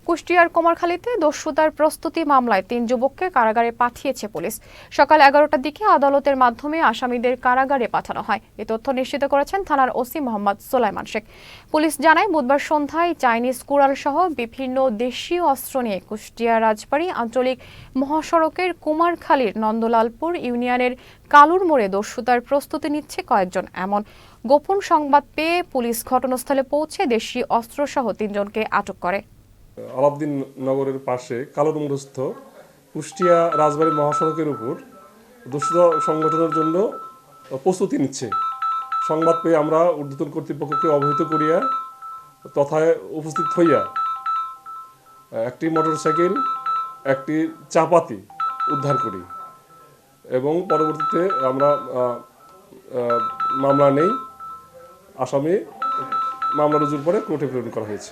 কুষ্টিয়ার কুমারখালীতে দস্যুতার প্রস্তুতি মামলায় ৩ যুবককে কারাগারে পাঠিয়েছে পুলিশ। সকাল ১১টার দিকে আদালতের মাধ্যমে আসামিদের কারাগারে পাঠানো হয়। এ তথ্য নিশ্চিত করেছেন থানার ওসি মোহাম্মদ সোলাইমান শেখ। পুলিশ জানায়, বুধবার সন্ধ্যায় চাইনিজ কুড়াল সহ বিভিন্ন দেশীয় অস্ত্র নিয়ে কুষ্টিয়া রাজবাড়ী আঞ্চলিক মহাসড়কের কুমারখালীর নন্দলালপুর ইউনিয়নের কালুর মোড়ে দস্যুতার প্রস্তুতি নিচ্ছে কয়েকজন। এমন গোপন সংবাদ পেয়ে পুলিশ ঘটনাস্থলে পৌঁছে দেশীয় অস্ত্রসহ ৩ জনকে আটক করে। আলাউদ্দিন নগরের পাশে কালুরমোড়স্থ কুষ্টিয়া রাজবাড়ী মহাসড়কের উপর দস্যুতা সংগঠনের জন্য প্রস্তুতি নিচ্ছে সংবাদ পেয়ে আমরা ঊর্ধ্বতন কর্তৃপক্ষকে অবহিত করিয়া তথায় উপস্থিত হইয়া একটি মোটরসাইকেল, একটি চাপাতি উদ্ধার করি এবং পরবর্তীতে আমরা মামলা নেই। আসামি মামলা রুজুর পরে কোর্টে প্রেরণ করা হয়েছে।